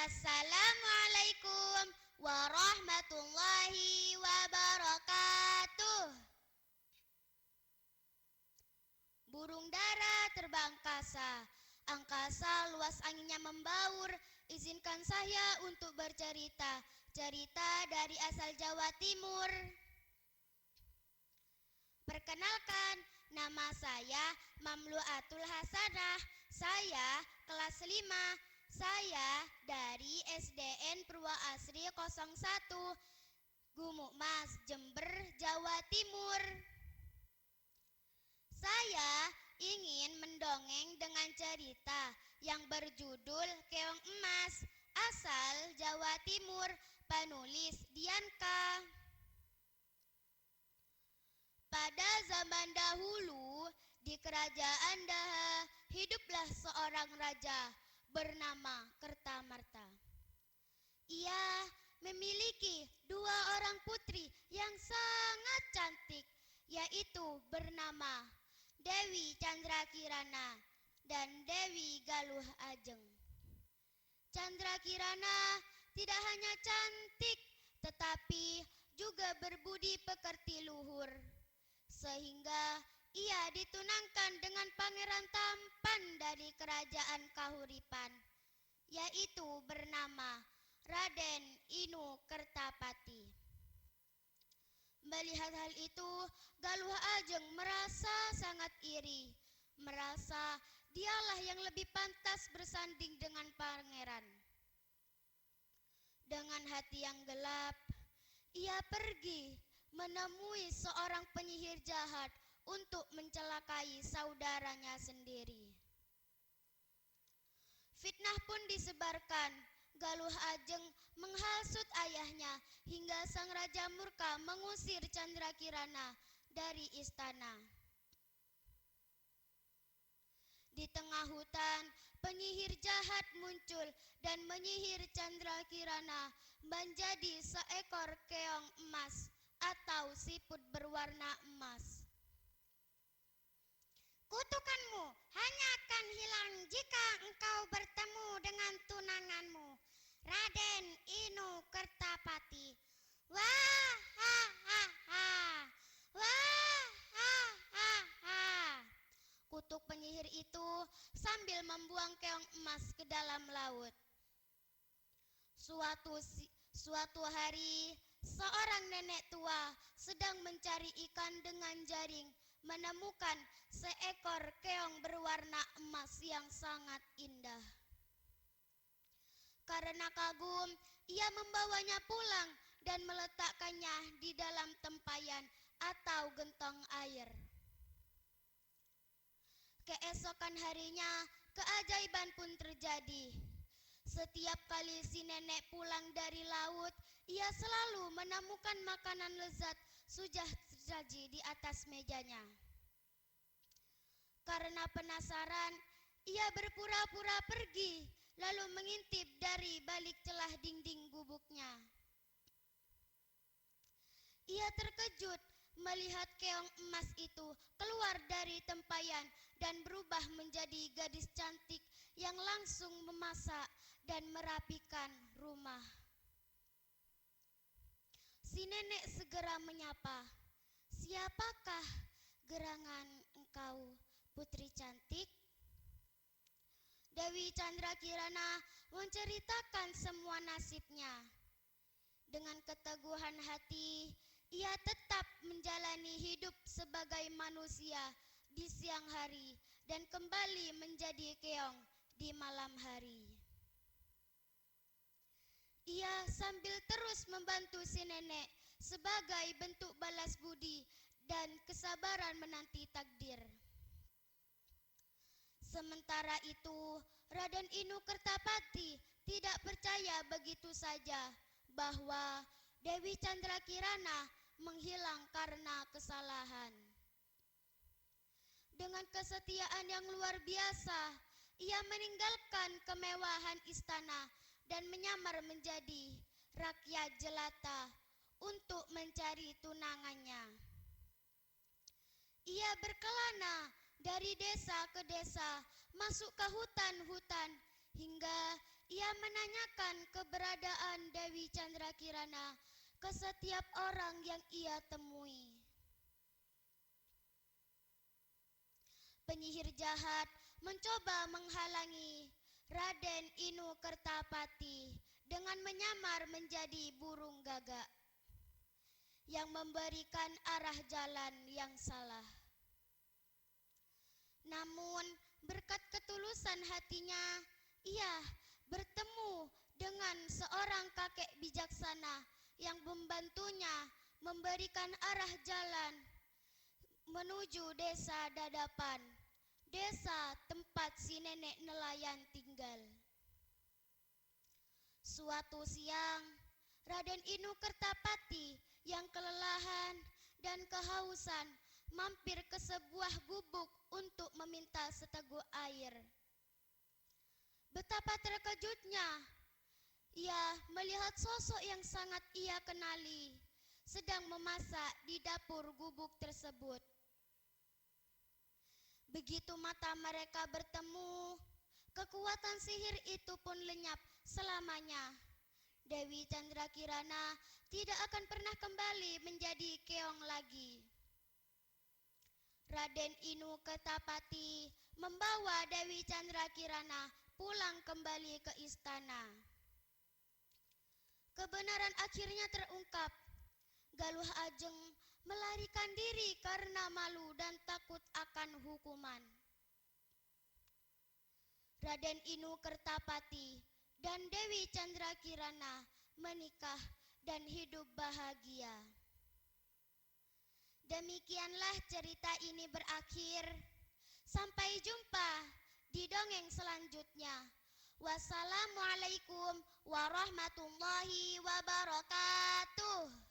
Assalamualaikum warahmatullahi wabarakatuh. Burung dara terbang angkasa, angkasa luas anginnya membaur. Izinkan saya untuk bercerita, cerita dari asal Jawa Timur. Perkenalkan, nama saya Mamluatul Hasanah. Saya kelas 5. Saya dari SDN Purwa Asri 01, Gumukmas, Jember, Jawa Timur. Saya ingin mendongeng dengan cerita yang berjudul Keong Emas, asal Jawa Timur, penulis Dianka. Pada zaman dahulu, di kerajaan Daha, hiduplah seorang raja bernama Kertamarta. Ia memiliki 2 orang putri yang sangat cantik, yaitu bernama Dewi Candrakirana dan Dewi Galuh Ajeng. Candrakirana tidak hanya cantik, tetapi juga berbudi pekerti luhur, sehingga ia ditunangkan dengan pangeran tampan dari kerajaan Kahuripan, yaitu bernama Raden Inu Kertapati. Melihat hal itu, Galuh Ajeng merasa sangat iri, merasa dialah yang lebih pantas bersanding dengan pangeran. Dengan hati yang gelap, ia pergi menemui seorang penyihir jahat untuk mencelakai saudaranya sendiri. Fitnah pun disebarkan. Galuh Ajeng menghasut ayahnya hingga sang raja murka mengusir Candrakirana dari istana. Di tengah hutan, penyihir jahat muncul dan menyihir Candrakirana menjadi seekor keong emas atau siput berwarna emas. Kutukanmu hanya akan hilang jika engkau bertemu dengan tunanganmu, Raden Inu Kertapati. Wah, ha, ha, ha. Wah, ha, ha, ha. Kutuk penyihir itu sambil membuang keong emas ke dalam laut. Suatu hari, seorang nenek tua sedang mencari ikan dengan jaring, menemukan seekor keong berwarna emas yang sangat indah. Karena kagum, ia membawanya pulang dan meletakkannya di dalam tempayan atau gentong air. Keesokan harinya, keajaiban pun terjadi. Setiap kali si nenek pulang dari laut, ia selalu menemukan makanan lezat sudah tersaji di atas mejanya. Karena penasaran, ia berpura-pura pergi, lalu mengintip dari balik celah dinding gubuknya. Ia terkejut melihat keong emas itu keluar dari tempayan dan berubah menjadi gadis cantik yang langsung memasak dan merapikan rumah. Si nenek segera menyapa, "Siapakah gerangan engkau, putri cantik?" Dewi Candrakirana menceritakan semua nasibnya. Dengan keteguhan hati, ia tetap menjalani hidup sebagai manusia di siang hari dan kembali menjadi keong di malam hari. Ia sambil terus membantu si nenek sebagai bentuk balas budi dan kesabaran menanti takdir. Sementara itu, Raden Inu Kertapati tidak percaya begitu saja bahwa Dewi Candrakirana menghilang karena kesalahan. Dengan kesetiaan yang luar biasa, ia meninggalkan kemewahan istana dan menyamar menjadi rakyat jelata untuk mencari tunangannya. Ia berkelana dari desa ke desa, masuk ke hutan-hutan, hingga ia menanyakan keberadaan Dewi Chandrakirana ke setiap orang yang ia temui. Penyihir jahat mencoba menghalangi Raden Inu Kertapati dengan menyamar menjadi burung gagak yang memberikan arah jalan yang salah. Namun berkat ketulusan hatinya, ia bertemu dengan seorang kakek bijaksana yang membantunya memberikan arah jalan menuju desa Dadapan, desa tempat si nenek nelayan tinggal. Suatu siang, Raden Inu Kertapati yang kelelahan dan kehausan mampir ke sebuah gubuk untuk meminta seteguk air. Betapa terkejutnya ia melihat sosok yang sangat ia kenali sedang memasak di dapur gubuk tersebut. Begitu mata mereka bertemu, kekuatan sihir itu pun lenyap selamanya. Dewi Chandrakirana tidak akan pernah kembali menjadi keong lagi. Raden Inu Kertapati membawa Dewi Chandrakirana pulang kembali ke istana. Kebenaran akhirnya terungkap. Galuh Ajeng melarikan diri karena malu dan takut akan hukuman. Raden Inu Kertapati dan Dewi Chandrakirana menikah dan hidup bahagia. Demikianlah cerita ini berakhir. Sampai jumpa di dongeng selanjutnya. Wassalamualaikum warahmatullahi wabarakatuh.